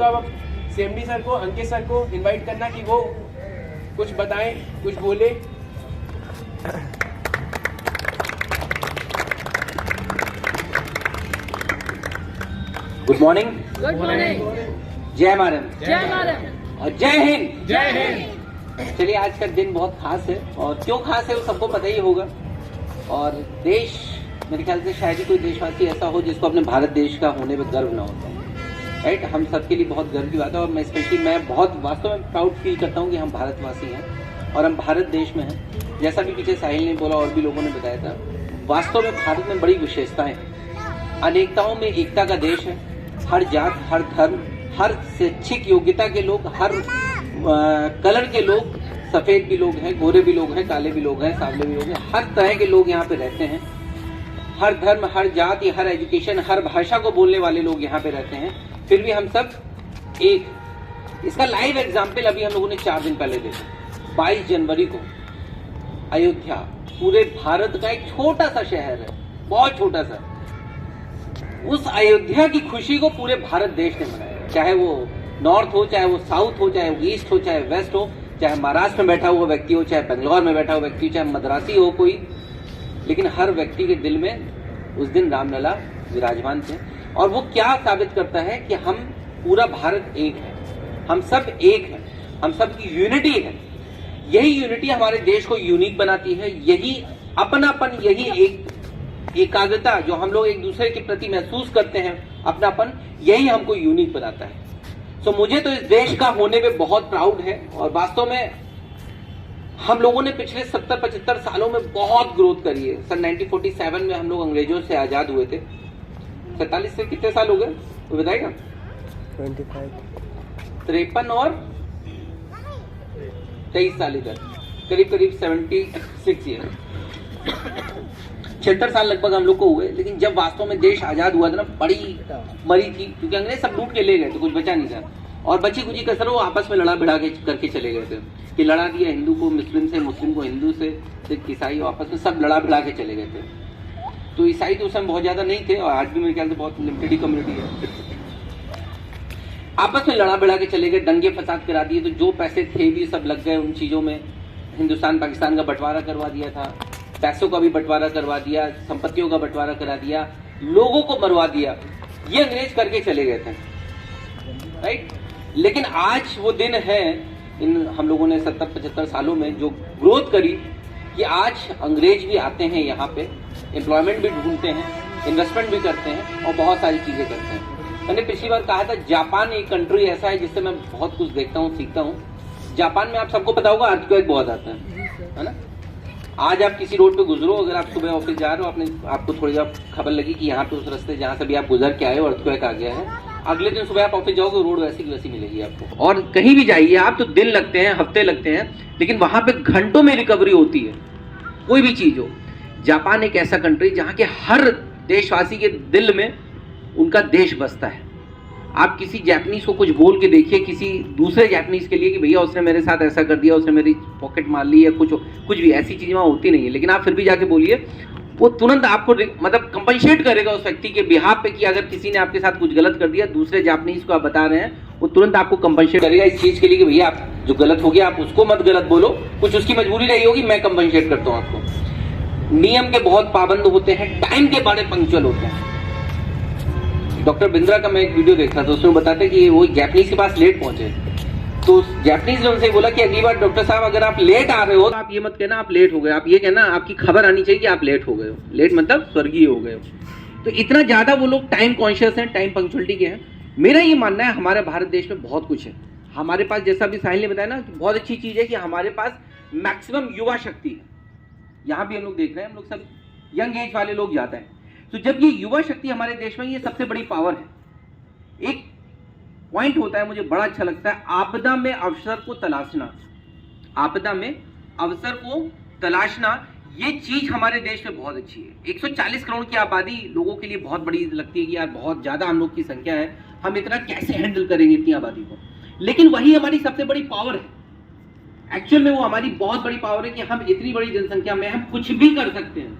चाहूँगा अब CMD sir को, अंकित सर को इनवाइट करना कि वो कुछ बताएं, कुछ बोले। Good morning. Good morning. जय मारन। जय मारन और जय हिंद। जय हिंद। चलिए, आज का दिन बहुत खास है और क्यों खास है वो सबको पता ही होगा। और देश, मेरे ख्याल से शायद ही कोई देशवासी ऐसा हो जिसको अपने भारत देश का होने में गर्व ना होता, राइट। हम सबके लिए बहुत गर्व की बात है और मैं बहुत वास्तव में प्राउड फील करता हूँ कि हम भारतवासी हैं और हम भारत देश में हैं। जैसा भी पीछे साहिल ने बोला और भी लोगों ने बताया था, वास्तव में भारत में बड़ी विशेषताएं हैं। अनेकताओं में एकता का देश है। हर जात, हर धर्म, हर शैक्षिक योग्यता के लोग, हर कलर के लोग, सफेद भी लोग हैं, गोरे भी लोग हैं, काले भी लोग हैं, सांवले भी लोग हैं, हर तरह के लोग यहाँ पे रहते हैं। हर धर्म, हर जाति, हर एजुकेशन, हर भाषा को बोलने वाले लोग यहाँ पे रहते हैं। फिर भी हम सब एक। इसका लाइव एग्जाम्पल अभी हम लोगों ने 4 दिन पहले देखा। 22 जनवरी को अयोध्या, पूरे भारत का एक छोटा सा शहर है, बहुत छोटा सा। उस अयोध्या की खुशी को पूरे भारत देश ने मनाया, चाहे वो नॉर्थ हो, चाहे वो साउथ हो, चाहे वो ईस्ट हो, चाहे वेस्ट हो, चाहे महाराष्ट्र में बैठा हुआ व्यक्ति हो, चाहे बेंगलोर में बैठा हुआ व्यक्ति हो, चाहे मद्रासी हो कोई, लेकिन हर व्यक्ति के दिल में उस दिन रामलला विराजमान थे। और वो क्या साबित करता है कि हम पूरा भारत एक है, हम सब एक हैं, हम सब की यूनिटी है। यही यूनिटी हमारे देश को यूनिक बनाती है। यही अपनापन, यही एकाग्रता जो हम लोग एक दूसरे के प्रति महसूस करते हैं, अपनापन, यही हमको यूनिक बनाता है। सो मुझे तो इस देश का होने में बहुत प्राउड है। और वास्तव में हम लोगों ने पिछले 70-75 सालों में बहुत ग्रोथ करी है। सन 1947 में हम लोग अंग्रेजों से आजाद हुए थे। 47 से कितने साल हो गए वो बताएगा? 53 और 23 साल इधर, करीब 76 ईयर, 76 साल लगभग हम लोग को हुए। लेकिन जब वास्तव में देश आजाद हुआ था ना, बड़ी मरी थी, क्योंकि अंग्रेज सब लूट के ले गए थे, कुछ बचा नहीं था। और बची कुची कसर वो आपस में लड़ा भिड़ा के करके चले गए थे कि लड़ा दिया हिंदू को मुस्लिम से, मुस्लिम को हिंदू से, सिख ईसाई आपस में सब लड़ा भिड़ा के चले गए थे। तो ईसाई तो उस समय बहुत ज्यादा नहीं थे और आज भी मेरे ख्याल से बहुत लिमिटेड ही कम्युनिटी है। आपस में लड़ा भिड़ा के चले गए, दंगे फसाद करा दिए। तो जो पैसे थे भी सब लग गए उन चीजों में। हिंदुस्तान पाकिस्तान का बंटवारा करवा दिया था, पैसों का भी बंटवारा करवा दिया, संपत्तियों का बंटवारा करा दिया, लोगों को मरवा दिया। ये अंग्रेज करके चले गए थे, राइट। लेकिन आज वो दिन है, इन हम लोगों ने 70-75 सालों में जो ग्रोथ करी, कि आज अंग्रेज भी आते हैं यहाँ पे, एम्प्लॉयमेंट भी ढूंढते हैं, इन्वेस्टमेंट भी करते हैं और बहुत सारी चीजें करते हैं। मैंने पिछली बार कहा था, जापान एक कंट्री ऐसा है जिससे मैं बहुत कुछ देखता हूँ, सीखता हूँ। जापान में आप सबको पता होगा अर्थक्वेक बहुत आता है ना। आज आप किसी रोड पे गुजरो, अगर आप सुबह ऑफिस जा रहे हो, आपको थोड़ी खबर लगी कि यहाँ पे उस रास्ते जहाँ से भी आप गुजर के आए हो अर्थक्वेक आ गया है, अगले दिन सुबह आप ऑफिस जाओगे, रोड वैसी की वैसी मिलेगी आपको। और कहीं भी जाइए आप तो दिन लगते हैं, हफ्ते लगते हैं, लेकिन वहां पे घंटों में रिकवरी होती है, कोई भी चीज हो। जापान एक ऐसा कंट्री जहाँ के हर देशवासी के दिल में उनका देश बसता है। आप किसी जापानीज को कुछ बोल के देखिए, किसी दूसरे जापानीज के लिए, कि भैया उसने मेरे साथ ऐसा कर दिया, उसने मेरी पॉकेट मार ली या कुछ भी, ऐसी चीजें वहाँ होती नहीं है। लेकिन आप फिर भी जाके बोलिए, वो तुरंत आपको मतलब कंपनसेट करेगा उस व्यक्ति के बिहाफ पे, कि अगर किसी ने आपके साथ कुछ गलत कर दिया, दूसरे जापानीज को आप बता रहे हैं, वो तुरंत आपको कंपनसेट करेगा इस चीज के लिए कि भैया आप जो गलत हो गया आप उसको मत गलत बोलो, कुछ उसकी मजबूरी रही होगी, मैं कंपनसेट करता हूँ आपको। नियम के बहुत पाबंद होते हैं, टाइम के बड़े पंक्चुअल होते हैं। डॉक्टर बिंद्रा का मैं एक वीडियो देखा था, उसमें बताते कि वो जापानीज के पास लेट पहुंचे, तो जापानीज ने उनसे बोला कि अगली बार डॉक्टर साहब अगर आप लेट आ रहे हो तो आप ये मत कहना आप लेट हो गए, आप ये कहना आपकी खबर आनी चाहिए कि आप लेट हो गए हो। लेट मतलब स्वर्गीय हो गए हो। तो इतना ज्यादा वो लोग टाइम कॉन्शियस हैं, टाइम पंक्चुअलिटी के हैं। मेरा ये मानना है हमारे भारत देश में बहुत कुछ है। हमारे पास, जैसा भी साहिल ने बताया ना, बहुत अच्छी चीज है कि हमारे पास मैक्सिमम युवा शक्ति है। यहाँ भी हम लोग देख रहे हैं, हम लोग सब यंग एज वाले लोग ज्यादा हैं। तो जब ये युवा शक्ति हमारे देश में, ये सबसे बड़ी पावर है। एक पॉइंट होता है मुझे बड़ा अच्छा लगता है, आपदा में अवसर को तलाशना। आपदा में अवसर को तलाशना, ये चीज हमारे देश में बहुत अच्छी है। 140 करोड़ की आबादी लोगों के लिए बहुत बड़ी लगती है कि यार बहुत ज्यादा हम लोग की संख्या है, हम इतना कैसे हैंडल करेंगे इतनी आबादी को। लेकिन वही हमारी सबसे बड़ी पावर है। एक्चुअल में वो हमारी बहुत बड़ी पावर है कि हम इतनी बड़ी जनसंख्या में हम कुछ भी कर सकते हैं।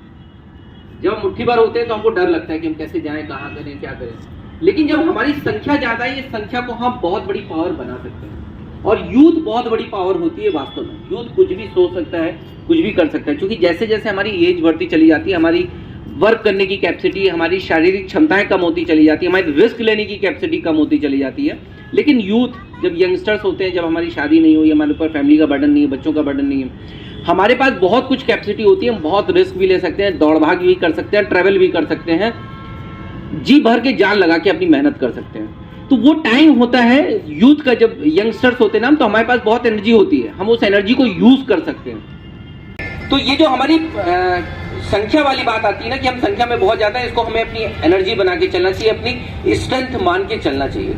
जब हम मुट्ठी भर होते हैं तो हमको डर लगता है कि हम कैसे जाएं, कहाँ करें, क्या करें। लेकिन जब हमारी संख्या ज्यादा है, इस संख्या को हम बहुत बड़ी पावर बना सकते हैं। और यूथ बहुत बड़ी पावर होती है वास्तव में। यूथ कुछ भी सोच सकता है, कुछ भी कर सकता है, क्योंकि जैसे जैसे हमारी एज बढ़ती चली जाती है, हमारी वर्क करने की कैपेसिटी, हमारी शारीरिक क्षमताएं कम होती चली जाती है, हमारी रिस्क लेने की कैपेसिटी कम होती चली जाती है। लेकिन यूथ जब यंगस्टर्स होते हैं, जब हमारी शादी नहीं हुई, हमारे ऊपर फैमिली का बर्डन नहीं है, बच्चों का बर्डन नहीं है, हमारे पास बहुत कुछ कैपेसिटी होती है, हम बहुत रिस्क भी ले सकते हैं, दौड़ भाग भी कर सकते हैं, ट्रैवल भी कर सकते हैं, जी भर के जान लगा के अपनी मेहनत कर सकते हैं। तो वो टाइम होता है यूथ का, जब यंगस्टर्स होते हैं ना, तो हमारे पास बहुत एनर्जी होती है, हम उस एनर्जी को यूज कर सकते हैं। तो ये जो हमारी संख्या वाली बात आती है ना, कि हम संख्या में बहुत ज्यादा है, इसको हमें अपनी एनर्जी बना के चलना चाहिए, अपनी स्ट्रेंथ मान के चलना चाहिए।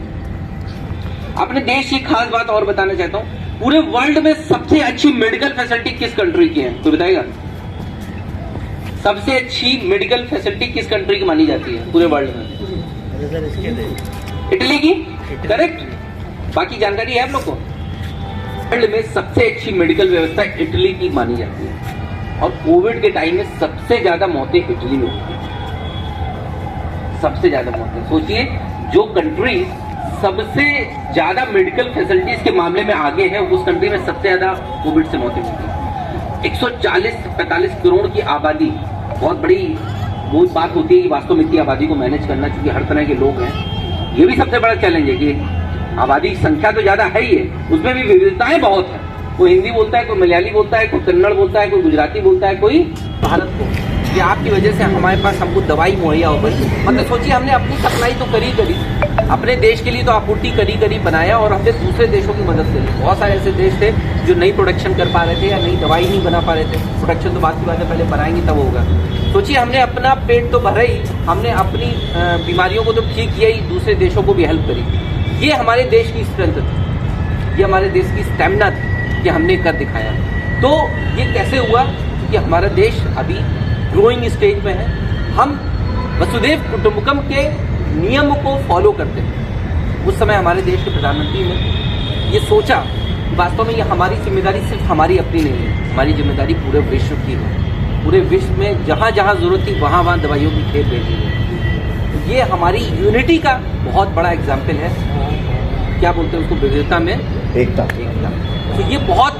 अपने देश की खास बात और बताना चाहता हूं, पूरे वर्ल्ड में सबसे अच्छी मेडिकल फैसिलिटी किस कंट्री की है, कोई बताएगा? सबसे अच्छी मेडिकल फैसिलिटी किस कंट्री की मानी जाती है पूरे वर्ल्ड में? इटली की, करेक्ट। बाकी जानकारी है आप लोग को? वर्ल्ड में सबसे अच्छी मेडिकल व्यवस्था इटली की मानी जाती है। और कोविड के टाइम में सबसे ज्यादा मौतें इटली में हुई, सबसे ज्यादा मौतें। सोचिए, जो कंट्री सबसे ज्यादा मेडिकल फैसिलिटीज के मामले में आगे है, उस कंट्री में सबसे ज्यादा कोविड से मौतें हुई। 140-45 करोड़ की आबादी, बहुत बड़ी वो बात होती है कि वास्तव में इतनी आबादी को मैनेज करना, क्योंकि हर तरह के लोग हैं। ये भी सबसे बड़ा चैलेंज है कि आबादी की संख्या तो ज्यादा है ही है, उसमें भी विविधताएं बहुत है। कोई हिंदी बोलता है, कोई मलयाली बोलता है, कोई कन्नड़ बोलता है, कोई गुजराती बोलता है, कोई भारत को। कि आपकी वजह से हमारे पास हमको दवाई मुहैया हो गई। मतलब सोचिए, हमने अपनी सप्लाई तो करी, अपने देश के लिए तो आपूर्ति करी बनाया, और हमने दूसरे देशों की मदद करी। बहुत सारे ऐसे देश थे जो नई प्रोडक्शन कर पा रहे थे या नई दवाई नहीं बना पा रहे थे। प्रोडक्शन तो बात की बात है, पहले बनाएंगे तब होगा। सोचिए, हमने अपना पेट तो भरा ही, हमने अपनी बीमारियों को तो ठीक किया ही, दूसरे देशों को भी हेल्प करी। ये हमारे देश की स्ट्रेंथ थी, ये हमारे देश की स्टैमिना थी कि हमने कर दिखाया। तो ये कैसे हुआ? क्योंकि हमारा देश अभी ग्रोइंग स्टेज में है। हम वसुधैव कुटुंबकम के नियम को फॉलो करते हैं। उस समय हमारे देश के प्रधानमंत्री ने ये सोचा कि वास्तव में ये हमारी जिम्मेदारी सिर्फ हमारी अपनी नहीं है, हमारी जिम्मेदारी पूरे विश्व की है। पूरे विश्व में जहाँ जहाँ जरूरत थी वहाँ वहाँ दवाइयों की खेप भेजी है। ये हमारी यूनिटी का बहुत बड़ा एग्जाम्पल है। क्या बोलते हैं उसको? विविधता में एकता। तो ये बहुत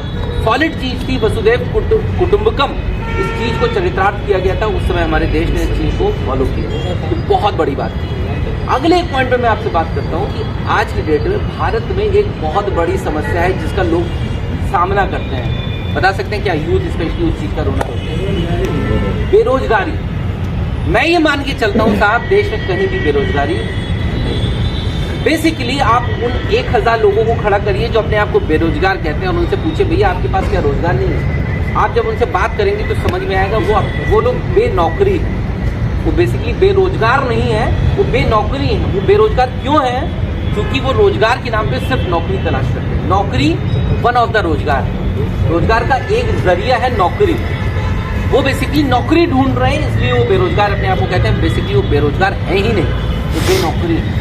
सॉलिड चीज थी, वसुधैव कुटुंबकम। इस चीज को चरितार्थ किया गया था, उस समय हमारे देश ने इस चीज को फॉलो किया, तो बहुत बड़ी बात थी। अगले एक पॉइंट पे मैं आपसे बात करता हूँ कि आज की डेट में भारत में एक बहुत बड़ी समस्या है जिसका लोग सामना करते हैं। बता सकते हैं क्या? यूथ स्पेशली उस चीज का रोना होता है, बेरोजगारी। मैं ये मान के चलता हूँ साहब, देश में कहीं भी बेरोजगारी बेसिकली आप उन 1000 लोगों को खड़ा करिए जो अपने आप को बेरोजगार कहते हैं, और उनसे पूछे भैया आपके पास क्या रोजगार नहीं है? आप जब उनसे बात करेंगे तो समझ में आएगा वो लोग बेनौकरी है। वो बेसिकली बेरोजगार नहीं है, वो बेनौकरी है। वो बेरोजगार क्यों है? क्योंकि वो रोजगार के नाम पे सिर्फ नौकरी तलाश करते हैं। नौकरी वन ऑफ द रोजगार, रोजगार का एक जरिया है नौकरी। वो बेसिकली नौकरी ढूंढ रहे हैं, इसलिए वो बेरोजगार अपने आप को कहते हैं। बेसिकली वो बेरोजगार है ही नहीं, वो बेनौकरी है।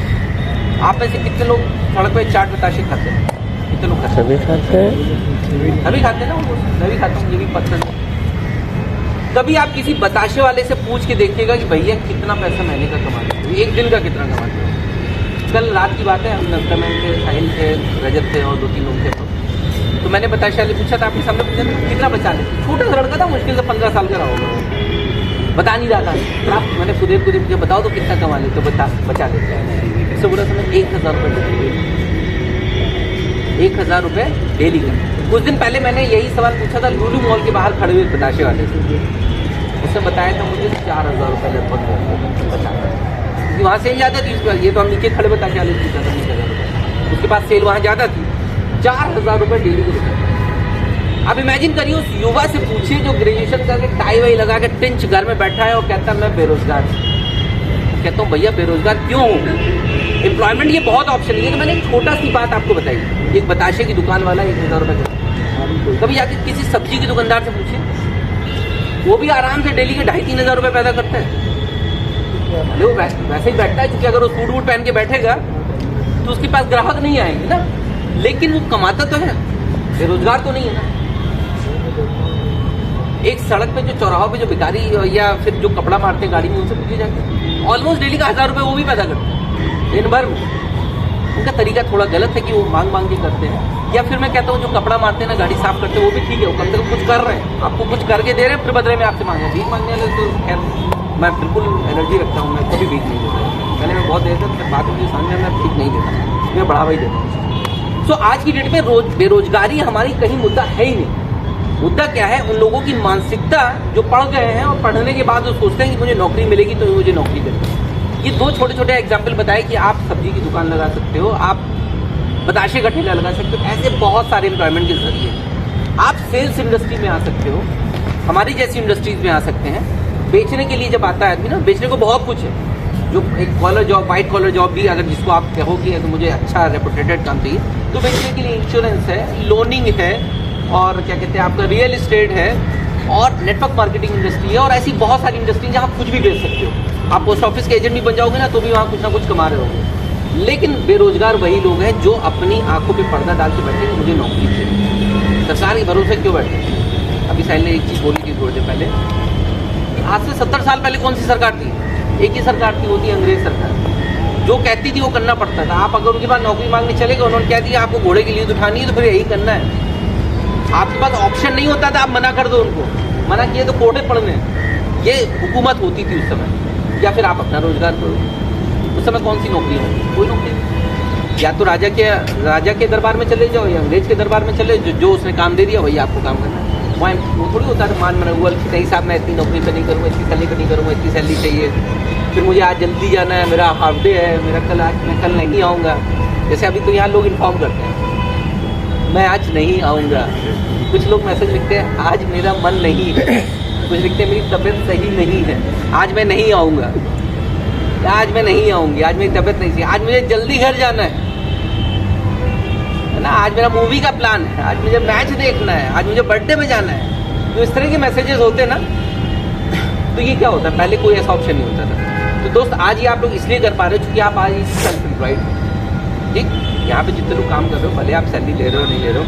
आप में से कितने लोग सड़क पे चाट बताशे खाते हैं? कितने लोग खाते हैं? सभी खाते हैं ना, मैं भी खाता हूँ, ये भी पसंद है। कभी आप किसी बताशे वाले से पूछ के देखिएगा कि भैया कितना पैसा महीने का कमाते हैं, एक दिन का कितना कमाते हैं। कल रात की बात है, हम नफ्तामैन थे, साहिल थे, रजत थे और 2-3 लोग थे। तो मैंने बताशे वाले पूछा था, आपके सामने पूछा था कितना बचा लेते? छोटा सा लड़का था, मुश्किल से 15 साल का रहा होगा, बता नहीं रहा था। आप मैंने खुद पूछा बताओ तो कितना कमा लेते? तो बचा लेते हैं। इससे बुरा समय 1000 रुपये, 1000 रुपये डेली का। कुछ दिन पहले मैंने यही सवाल पूछा था लुलु मॉल के बाहर खड़े हुए बताशे वाले से। उसने बताया था मुझे 4000 रुपये लगभग बचा, क्योंकि वहाँ सेल ज़्यादा थी। ये तो हम नीचे खड़े बताशे वाले पूछा था 20,000 रुपये, उसके पास सेल वहाँ ज़्यादा थी। 4000 रुपये डेली को बचा। अब इमेजिन करिए उस युवा से पूछिए जो ग्रेजुएशन करके टाई वाई लगा के टिंच घर में बैठा है और कहता मैं बेरोजगार हूँ। कहता हूँ भैया बेरोजगार क्यों हो? एम्प्लॉयमेंट ये बहुत ऑप्शन है। तो मैंने एक छोटा सी बात आपको बताई, एक बताशे की दुकान वाला 1000 रुपये का, कभी जाके किसी सब्जी की दुकानदार से पूछिए, वो भी आराम से डेली के 2,500-3 हज़ार रुपये पैदा करता है। वो वैसे ही बैठता है, क्योंकि अगर वो सूट वूट पहन के बैठेगा तो उसके पास ग्राहक नहीं आएंगे ना, लेकिन वो कमाता तो है, बेरोजगार तो नहीं है ना। एक सड़क पे जो चौराहों पे जो भिखारी या फिर जो कपड़ा मारते हैं गाड़ी में, उनसे पूछिए जाके, ऑलमोस्ट डेली का 1000 रुपये वो भी पैदा करते हैं। दिन भर उनका तरीका थोड़ा गलत है कि वो मांग के करते हैं। या फिर मैं कहता हूँ जो कपड़ा मारते हैं ना, गाड़ी साफ करते हैं, वो भी ठीक है, वो कम से कम कुछ कर रहे हैं, आपको कुछ करके दे रहे हैं, फिर बदले में आपसे मांगे। भीख मांगने वाले तो खैर मैं बिल्कुल एनर्जी रखता हूँ, मैं कभी भीख नहीं देता। पहले मैं बहुत देता था, बाद में सामने मैं भीख नहीं देता, मैं बढ़ावा ही देता हूँ। सो आज की डेट में बेरोजगारी हमारी कहीं मुद्दा है ही नहीं। मुद्दा क्या है, उन लोगों की मानसिकता जो पढ़ गए हैं और पढ़ने के बाद वो सोचते हैं कि मुझे नौकरी मिलेगी तो मुझे नौकरी देगी। ये दो छोटे छोटे एग्जाम्पल बताए कि आप सब्जी की दुकान लगा सकते हो, आप बताशे का ठेला लगा सकते हो, ऐसे बहुत सारे एम्प्लॉयमेंट के जरिए आप सेल्स इंडस्ट्री में आ सकते हो, हमारी जैसी इंडस्ट्रीज में आ सकते हैं। बेचने के लिए जब आता है आदमी ना, बेचने को बहुत कुछ है, जो एक collar job, white collar job भी अगर जिसको आप कहो कि तो मुझे अच्छा रेपुटेटेड काम चाहिए, तो बेचने के लिए इंश्योरेंस है, लोनिंग है, और क्या कहते हैं आपका रियल इस्टेट है, और नेटवर्क मार्केटिंग इंडस्ट्री है, और ऐसी बहुत सारी इंडस्ट्री जहाँ आप कुछ भी बेच सकते हो। आप पोस्ट ऑफिस के एजेंट भी बन जाओगे ना, तो भी वहाँ कुछ ना कुछ कमा रहे होंगे। लेकिन बेरोजगार वही लोग हैं जो अपनी आंखों पे पर्दा डाल के बैठे, मुझे नौकरी चाहिए। सरकार के भरोसे क्यों बैठे? अभी साहिल ने एक चीज़ बोली थी थोड़ी देर पहले, आज से 70 साल पहले कौन सी सरकार थी? एक ही सरकार थी, होती अंग्रेज सरकार, जो कहती थी वो करना पड़ता था। आप अगर उनके पास नौकरी मांगने चले गए, उन्होंने कह दिया आपको घोड़े की लीद उठानी है तो फिर यही करना है। आपके पास ऑप्शन नहीं होता था, आप मना कर दो उनको, मना किए तो कोटे पड़ने। ये हुकूमत होती थी उस समय। या फिर आप अपना रोजगार करो। उस समय कौन सी नौकरी है? कोई नौकरी नहीं। या तो राजा के दरबार में चले जाओ, या अंग्रेज के दरबार में चले, जो उसने काम दे दिया वही आपको काम करना है। वहाँ वो थोड़ी होता है मान मना हुआ कि नहीं साहब मैं इतनी नौकरी तो नहीं करूँगा, इतनी सैलरी तो नहीं करूँगा, इतनी सैलरी चाहिए, फिर मुझे आज जल्दी जाना है, मेरा हाफ डे है, मेरा मैं कल नहीं आऊँगा। जैसे अभी तो यहाँ लोग इन्फॉर्म करते हैं मैं आज नहीं आऊँगा। कुछ लोग मैसेज लिखते हैं आज मेरा मन नहीं है, कुछ लिखते हैं मेरी तबीयत सही नहीं है, आज मैं नहीं आऊँगा, आज मैं नहीं आऊँगी, आज मेरी तबीयत नहीं सही, आज मुझे जल्दी घर जाना है ना, आज मेरा मूवी का प्लान है, आज मुझे मैच देखना है, आज मुझे बर्थडे में जाना है। तो इस तरह के मैसेजेस होते हैं ना, तो ये क्या होता है, पहले कोई ऐसा ऑप्शन नहीं होता था। तो दोस्त आज ये आप लोग इसलिए कर पा रहे हो क्योंकि आप आज सेल्फ एम्प्लॉयड, ठीक, यहाँ पे जितने लोग काम कर रहे हो, भले आप सैलरी ले रहे हो नहीं ले रहे हो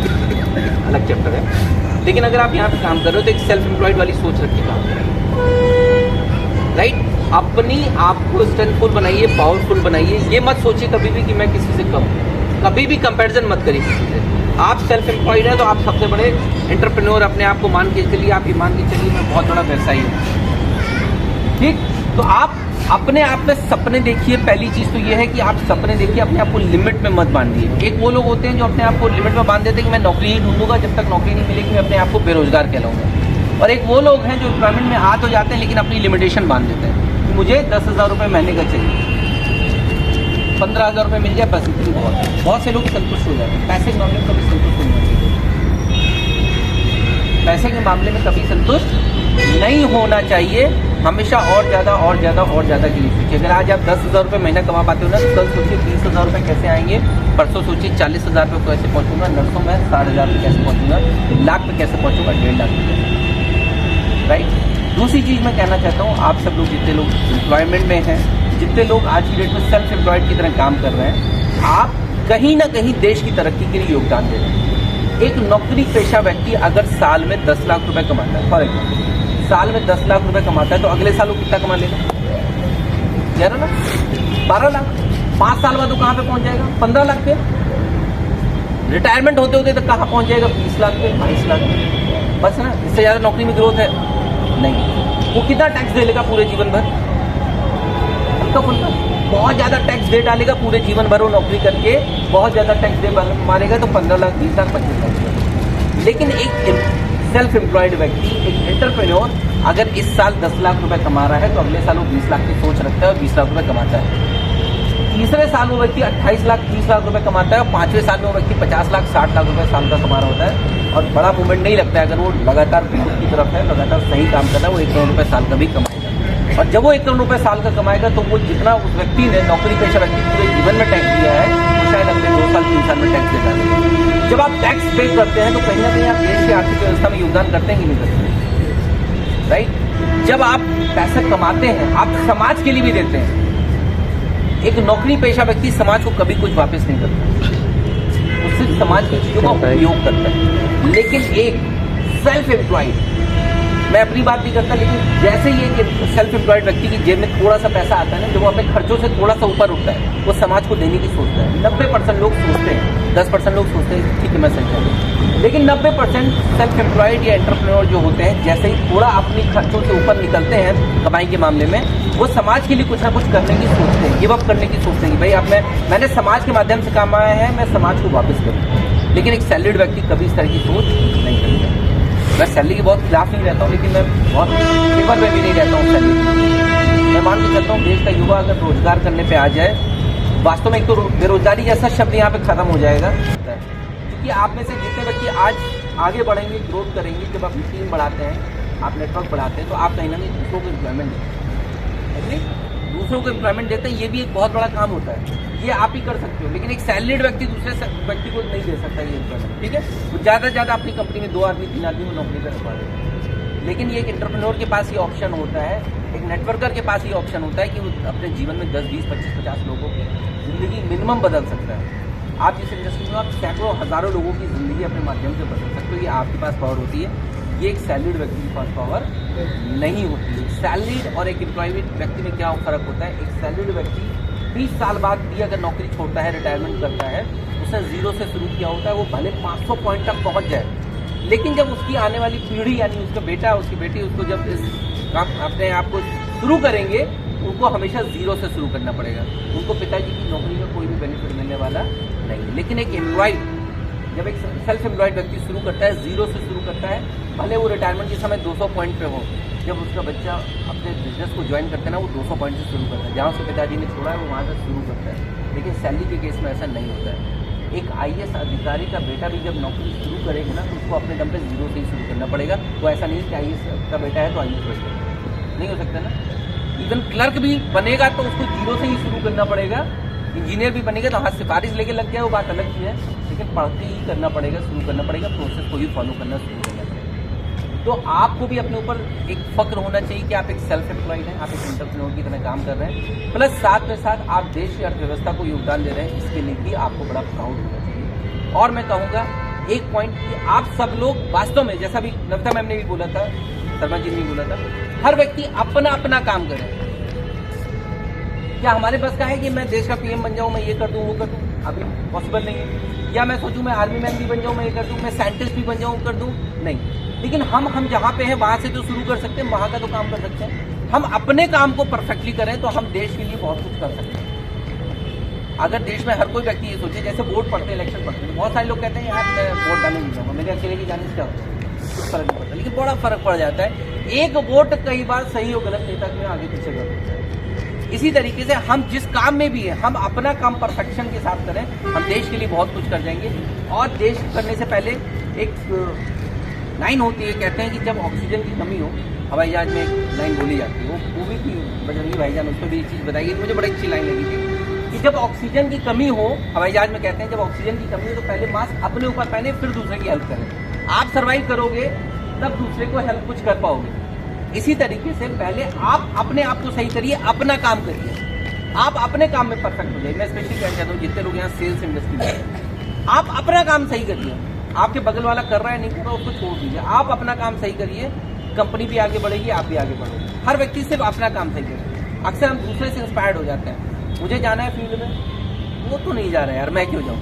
अलग चैप्टर है, लेकिन अगर आप यहाँ पे काम कर रहे हो तो एक सेल्फ एम्प्लॉयड वाली सोच रख के काम करें, राइट। अपनी आप को स्ट्रेंथफुल बनाइए, पावरफुल बनाइए। ये मत सोचिए कभी भी कि मैं किसी से कम, कभी भी कंपैरिजन मत करिए किसी से। आप सेल्फ एम्प्लॉयड हैं तो आप सबसे बड़े एंटरप्रेन्योर अपने आप को मान के चलिए, आप ये मान के चलिए मैं बहुत बड़ा व्यवसायी हूँ, ठीक। तो आप अपने आप में सपने देखिए। पहली चीज़ तो ये है कि आप सपने देखिए, अपने आप को लिमिट में मत बांधिए। एक वो लोग होते हैं जो अपने आप को लिमिट में बांध देते हैं कि मैं नौकरी ही ढूंढूंगा, जब तक नौकरी नहीं मिलेगी मैं अपने आप को बेरोजगार कहलाऊंगा। और एक वो लोग हैं जो एम्प्लॉयमेंट में आ तो जाते हैं लेकिन अपनी लिमिटेशन बांध देते हैं कि मुझे 10,000 रुपये महीने का चाहिए, 15,000 रुपये मिल जाए बस, इतनी बहुत है। बहुत से लोग संतुष्ट हो जाते हैं। पैसे के मामले में कभी संतुष्ट नहीं होना चाहिए, पैसे के मामले में कभी संतुष्ट नहीं होना चाहिए। हमेशा और ज़्यादा और ज़्यादा और ज़्यादा के लिए सोचिए। अगर आज आप 10,000 रुपये महीना कमा पाते हो ना, तो कल सोचिए 20,000 रुपये कैसे आएंगे, परसों सोचिए 40,000 रुपये कैसे पहुँचूंगा, नरसों में 60,000 रुपये कैसे पहुँचूंगा, लाख पे कैसे पहुँचूंगा, 1.5 लाख पे, राइट। दूसरी चीज़ मैं कहना चाहता हूँ, आप सब लोग जितने लोग एम्प्लॉयमेंट में हैं, जितने लोग आज की डेट में सेल्फ एम्प्लॉयड की तरह काम कर रहे हैं, आप कहीं ना कहीं देश की तरक्की के लिए योगदान दे रहे हैं। एक नौकरी पेशा व्यक्ति अगर साल में 10 लाख रुपए कमाता है, फॉर एग्जाम्पल साल में 10 लाख रुपए कमाता है, तो अगले साल वो कितना कमा लेगा? 11 लाख, 12 लाख। 5 साल बाद वो कहाँ पे पहुंच जाएगा? 15 लाख पे। रिटायरमेंट होते होते तक कहाँ पहुंच जाएगा? 20 लाख पे, 22 लाख पे, बस ना। इससे ज़्यादा नौकरी में ग्रोथ है नहीं। वो कितना टैक्स दे लेगा पूरे जीवन भर? हल्का फुल्का बहुत ज़्यादा टैक्स दे डालेगा पूरे जीवन भर। वो नौकरी करके बहुत ज़्यादा टैक्स दे मारेगा तो 15 लाख, 20 लाख, 25 लाख। लेकिन एक सेल्फ एम्प्लॉयड व्यक्ति, एक एंटरप्रेन्योर, अगर इस साल 10 लाख रुपए कमा रहा है तो अगले साल वो 20 लाख की सोच रखता है और 20 लाख रुपए कमाता है। तीसरे साल वो व्यक्ति 28 लाख, 30 लाख रुपए कमाता है और 5वें साल में वो व्यक्ति 50 लाख, 60 लाख रुपए साल का कमा रहा होता है। और बड़ा मूवमेंट नहीं लगता है अगर वो लगातार ग्रोथ की तरफ है, लगातार सही काम कर रहा है, वो 1 करोड़ रुपए साल का भी कमाएगा। और जब वो 1 करोड़ रुपए साल का कमाएगा तो वो जितना उस व्यक्ति ने नौकरी पेशा व्यक्ति पूरे जीवन में टैक्स दिया है, वो शायद अगले 2 साल 3 साल में टैक्स देता है। जब आप टैक्स पे करते हैं तो कहीं ना कहीं आप देश की आर्थिक व्यवस्था में योगदान करते हैं कि नहीं करते, राइट। जब आप पैसा कमाते हैं आप समाज के लिए भी देते हैं। एक नौकरी पेशा व्यक्ति समाज को कभी कुछ वापस नहीं करता, वो सिर्फ समाज की चीजों का उपयोग करता है। लेकिन एक सेल्फ एम्प्लॉयड मैं अपनी बात नहीं करता, लेकिन जैसे ये सेल्फ एम्प्लॉयड व्यक्ति की जेब में थोड़ा सा पैसा आता है ना, जब वो अपने खर्चों से थोड़ा सा ऊपर उठता है, वो समाज को देने की सोचता है। 90% लोग सोचते हैं, 10% लोग सोचते हैं ठीक है मैं सही हूँ, लेकिन 90% सेल्फ एम्प्लॉयड या एंटरप्रेन्योर जो होते हैं, जैसे ही थोड़ा अपनी खर्चों से ऊपर निकलते हैं कमाई के मामले में, वो समाज के लिए कुछ ना कुछ करने की सोचते हैं, गिव अप करने की सोचते हैं कि भाई अब मैंने समाज के माध्यम से कमाया है, मैं समाज को वापस करूँ। लेकिन एक सैलरीड व्यक्ति कभी इस तरह की सोच नहीं करता। मैं सैलरी के बहुत खिलाफ नहीं रहता हूँ, लेकिन मैं बहुत फेवर में भी नहीं रहता हूँ सैलरी। मैं मान के चलता हूँ देश का युवा अगर रोजगार करने पे आ जाए, वास्तव में एक तो बेरोजगारी जैसा शब्द यहाँ पे खत्म हो जाएगा, क्योंकि आप में से जितने व्यक्ति आज आगे बढ़ेंगे, ग्रोथ करेंगे, जब आप टीम बढ़ाते हैं, आप नेटवर्क बढ़ाते हैं, तो आप कहीं ना कहीं दूसरों को एम्प्लॉयमेंट देते हैं। दूसरों को एम्प्लॉयमेंट देते हैं, ये भी एक बहुत बड़ा काम होता है, ये आप ही कर सकते हो। लेकिन एक सैलरीड व्यक्ति दूसरे व्यक्ति को नहीं दे सकता ये एम्प्लॉयमेंट, ठीक है। वो ज़्यादा से ज़्यादा अपनी कंपनी में 2 आदमी 3 आदमी को नौकरी पर रखवा देते। लेकिन ये एक एंटरप्रेन्योर के पास ये ऑप्शन होता है, एक नेटवर्कर के पास ये ऑप्शन होता है कि वो अपने जीवन में 10, 20, 25, 50 लोगों की ज़िंदगी मिनिमम बदल सकता है। आप जिस इंडस्ट्री में आप सैकड़ों हज़ारों लोगों की ज़िंदगी अपने माध्यम से बदल सकते हो, ये आपके पास पावर होती है। ये एक सैलरीड व्यक्ति के पास पावर नहीं होती है। सैलरीड और एक एम्प्लॉयड व्यक्ति में क्या फ़र्क होता है? एक सैलरीड व्यक्ति 20 साल बाद भी अगर नौकरी छोड़ता है, रिटायरमेंट करता है, उसने जीरो से शुरू किया होता है, वो भले 500 पॉइंट तक पहुंच जाए, लेकिन जब उसकी आने वाली पीढ़ी यानी उसका बेटा, उसकी बेटी उसको जब इस अपने आप को शुरू करेंगे, उनको हमेशा जीरो से शुरू करना पड़ेगा। उनको पिताजी की नौकरी में कोई भी बेनिफिट मिलने वाला नहीं। लेकिन एक एम्प्लॉयड, जब एक सेल्फ एम्प्लॉयड व्यक्ति शुरू करता है, जीरो से शुरू करता है, भले वो रिटायरमेंट के समय 200 पॉइंट पे हो, जब उसका बच्चा अपने बिजनेस को ज्वाइन करता है ना, वो 200 पॉइंट से शुरू करता है, जहाँ उसके पिताजी ने छोड़ा है वो वहाँ से शुरू करता है। लेकिन सैलरी के केस में ऐसा नहीं होता है। एक IAS अधिकारी का बेटा भी जब नौकरी शुरू करेगा ना, तो उसको अपने दम पे जीरो से ही शुरू करना पड़ेगा। वो ऐसा नहीं कि IAS का बेटा है तो IAS बन जाएगा, नहीं हो सकता ना। इवन क्लर्क भी बनेगा तो उसको जीरो से ही शुरू करना पड़ेगा। इंजीनियर भी बनेगा तो हाथ सिफारिश लेके लग गया, वो बात अलग चीज़ है, लेकिन पढ़ते ही करना पड़ेगा, शुरू करना पड़ेगा, प्रोसेस को ही फॉलो करना शुरू करना पड़ेगा। तो आपको भी अपने ऊपर एक फक्र होना चाहिए कि आप एक सेल्फ एम्प्लॉयड हैं, आप एक एंटरप्रेन्योर की तरह काम कर रहे हैं, प्लस साथ में साथ आप देश की अर्थव्यवस्था को योगदान दे रहे हैं। इसके लिए भी आपको बड़ा प्राउड होना चाहिए। और मैं कहूँगा एक पॉइंट कि आप सब लोग वास्तव में, जैसा भी नविता मैम ने भी बोला था, शर्मा जी ने भी बोला था, हर व्यक्ति अपना अपना काम करे। क्या हमारे पास का है कि मैं देश का PM बन जाऊँ, मैं ये कर दूँ, वो कर दूँ? अभी पॉसिबल नहीं है। या मैं सोचूं मैं आर्मी मैन भी बन जाऊँ, मैं ये कर दूँ, मैं साइंटिस्ट भी बन जाऊँ, कर दूँ? नहीं। लेकिन हम जहाँ पे हैं वहाँ से तो शुरू कर सकते हैं, वहाँ का तो काम कर सकते हैं। हम अपने काम को परफेक्टली करें तो हम देश के लिए बहुत कुछ कर सकते हैं। अगर देश में हर कोई व्यक्ति ये सोचे, जैसे वोट पड़ते हैं, इलेक्शन पड़ते हैं, बहुत सारे लोग कहते हैं यार मैं वोट डालने नहीं जाऊँगा, मेरे अकेले की जाने से क्या होता है, कुछ फर्क नहीं पड़ता। लेकिन बड़ा फर्क पड़ जाता है। एक वोट कई बार सही और गलत नेता में आगे पीछे कर देता है। इसी तरीके से हम जिस काम में भी हैं, हम अपना काम परफेक्शन के साथ करें, हम देश के लिए बहुत कुछ कर जाएंगे। और देश करने से पहले एक लाइन होती है, कहते हैं कि जब ऑक्सीजन की कमी हो, हवाई जहाज में एक लाइन बोली जाती है, वो भी थी बजरंगी भाईजान, उसमें भी ये चीज़ बताई गई, मुझे बड़ी अच्छी लाइन लगी थी कि जब ऑक्सीजन की कमी हो, हवाई जहाज में कहते हैं जब ऑक्सीजन की कमी हो तो पहले मास्क अपने ऊपर पहने, फिर दूसरे की हेल्प करें। आप सर्वाइव करोगे तब दूसरे को हेल्प कुछ कर पाओगे। इसी तरीके से पहले आप अपने आप को सही करिए, अपना काम करिए, आप अपने काम में परफेक्ट हो जाइए। मैं स्पेशली कहना चाहता हूँ जितने लोग यहाँ सेल्स इंडस्ट्री में, आप अपना काम सही करिए। आपके बगल वाला कर रहा है नहीं कर रहा, उसको छोड़ दीजिए, आप अपना काम सही करिए, कंपनी भी आगे बढ़ेगी, आप भी आगे बढ़ोगे। हर व्यक्ति सिर्फ अपना काम सही करे। अक्सर हम दूसरे से इंस्पायर्ड हो जाते हैं, मुझे जाना है फील्ड में, वो तो नहीं जा रहा है यार, मैं क्यों जाऊँ?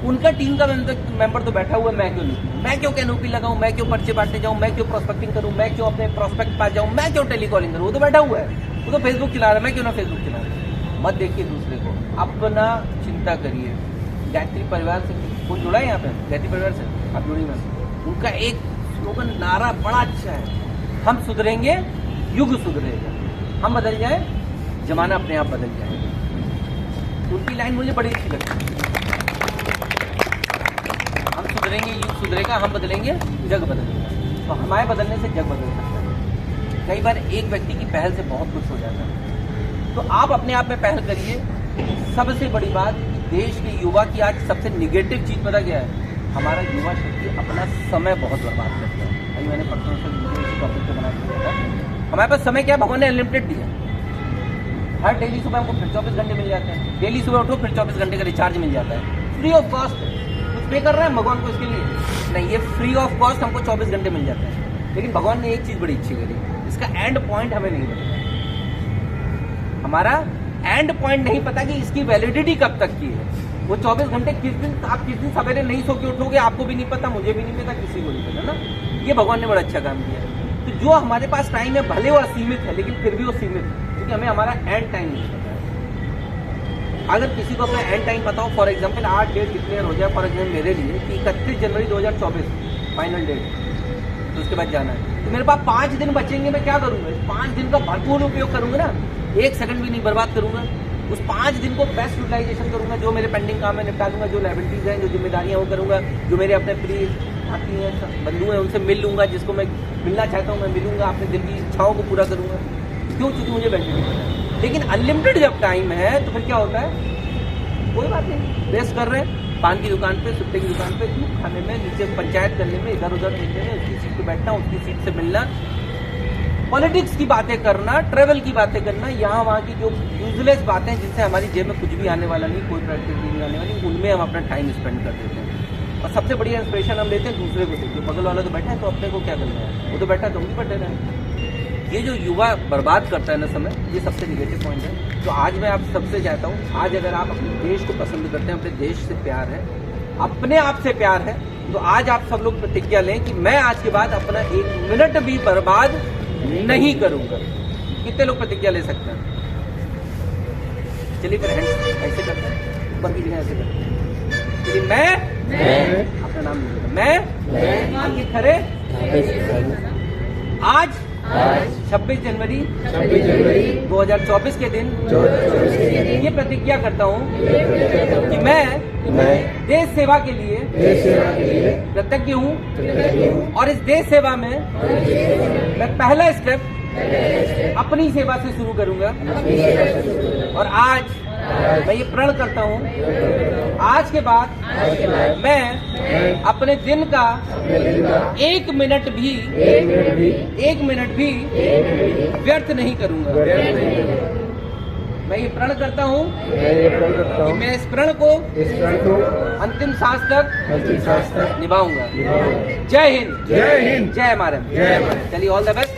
उनका टीम का मेंबर तो बैठा हुआ है, मैं क्यों नहीं? मैं क्यों कैनोपी लगाऊं? मैं क्यों पर्चे बांटने जाऊं? मैं क्यों प्रोस्पेक्टिंग करूं? मैं क्यों अपने प्रोस्पेक्ट पास जाऊं? मैं क्यों टेलीकॉलिंग करूं? वो तो बैठा हुआ है, वो तो फेसबुक चला रहा है, मैं क्यों ना फेसबुक चला रहा है? मत देखिए दूसरे को, अपना चिंता करिए। गायत्री परिवार से कोई जुड़ा है यहाँ पे? गायत्री परिवार से आप जुड़ी में, उनका एक स्लोगन नारा बड़ा अच्छा है, हम सुधरेंगे युग सुधरेगा, हम बदल जाए जमाना अपने आप बदल जाएगा। उनकी लाइन मुझे बड़ी अच्छी लगती है, हम सुधरेंगे युग सुधरेगा, हम बदलेंगे जग बदलेगा। तो हमारे बदलने से जग बदल सकता है। कई बार एक व्यक्ति की पहल से बहुत कुछ हो जाता है, तो आप अपने आप में पहल करिए। सबसे बड़ी बात, देश के युवा की आज सबसे निगेटिव चीज पता क्या है? हमारा युवा शक्ति अपना समय बहुत बर्बाद करता है। अभी मैंने परसों से इसी टॉपिक पे बना दिया था। हमारे पास समय क्या, भगवान ने अनलिमिटेड दिया। हर डेली सुबह हमको फिर 24 घंटे मिल जाते हैं। डेली सुबह उठो फिर 24 घंटे का रिचार्ज मिल जाता है, फ्री ऑफ कॉस्ट। कुछ पे कर रहे हैं भगवान को इसके लिए नहीं, ये फ्री ऑफ कॉस्ट हमको 24 घंटे मिल जाते हैं। लेकिन भगवान ने एक चीज बड़ी अच्छी करी, इसका एंड पॉइंट हमें नहीं पता। हमारा एंड पॉइंट नहीं पता कि इसकी वैलिडिटी कब तक की है। वो 24 घंटे किस दिन सवेरे नहीं सो के उठोगे, आपको भी नहीं पता, मुझे भी नहीं पता, किसी को नहीं पता ना। ये भगवान ने बड़ा अच्छा काम किया। तो जो हमारे पास टाइम है, भले वो असीमित है, लेकिन फिर भी वो सीमित है, क्योंकि हमें हमारा एंड टाइम नहीं पता है। अगर किसी को अपना एंड टाइम पता हो, फॉर एग्जाम्पल आज डेट डिक्लेयर हो जाए, फॉर एग्जाम्पल मेरे लिए कि 31 जनवरी 2024 फाइनल डेट, तो उसके बाद जाना है, तो मेरे पास 5 दिन बचेंगे। मैं क्या करूंगा? 5 दिन का भरपूर उपयोग करूंगा ना, 1 सेकंड भी नहीं बर्बाद करूंगा। उस 5 दिन को बेस्ट यूटिलाइजेशन करूंगा। जो मेरे पेंडिंग काम है निपटा लूंगा, जो लायबिलिटीज हैं, जो जिम्मेदारियां वो करूंगा, जो मेरे अपने प्रिय साथी हैं, बंधु हैं, उनसे मिल लूंगा, जिसको मैं मिलना चाहता हूं मैं मिलूंगा, अपने दिल की इच्छाओं को पूरा करूंगा। क्यों? चूंकि मुझे वैलिडिटी पता है। लेकिन अनलिमिटेड जब टाइम है तो फिर क्या होता है? कोई बात नहीं, रेस्ट कर रहे हैं, पान की दुकान पे, सुट्टे की दुकान पे, दूध खाने में, नीचे पंचायत करने में, इधर उधर देखने में, उसकी सीट पे बैठना, उसकी सीट से मिलना, पॉलिटिक्स की बातें करना, ट्रेवल की बातें करना, यहाँ वहाँ की जो यूजलेस बातें जिनसे हमारी जेब में कुछ भी आने वाला नहीं, कोई प्रोडक्टिविटी नहीं आने वाली, उनमें हम अपना टाइम स्पेंड कर देते हैं। और सबसे बढ़िया इंस्पिरेशन हम लेते हैं दूसरे को देखिए, बगल वाला तो बैठा है तो अपने को क्या करना है, वो तो बैठा है तो हम भी बैठे रहे। ये जो युवा बर्बाद करता है ना समय, ये सबसे निगेटिव पॉइंट है। तो आज मैं आप सबसे चाहता हूँ, आज अगर आप अपने देश को पसंद करते हैं, अपने देश से प्यार है, अपने आप से प्यार है, तो आज आप सब लोग प्रतिज्ञा लें कि मैं आज के बाद अपना 1 मिनट भी बर्बाद नहीं करूंगा। कितने लोग प्रतिज्ञा ले सकते हैं? चलिए फिर हैंड्स ऐसे करते हैं, ऊपर की जगह ऐसे करते हैं। चलिए मैं अपना नाम लिखिएगा, मैं अंकित खरे आज 26 जनवरी 2024 के दिन ये प्रतिज्ञा करता हूँ कि मैं देश सेवा के लिए कृतज्ञ हूँ, और इस देश सेवा में मैं पहला स्टेप अपनी सेवा से शुरू करूंगा। और आज मैं ये प्रण करता हूँ, आज के बाद मैं अपने दिन का 1 मिनट भी व्यर्थ नहीं करूंगा। मैं ये प्रण करता हूँ कि मैं इस प्रण को अंतिम सांस तक निभाऊंगा। जय हिंद, जय महाराज। चलिए ऑल द बेस्ट।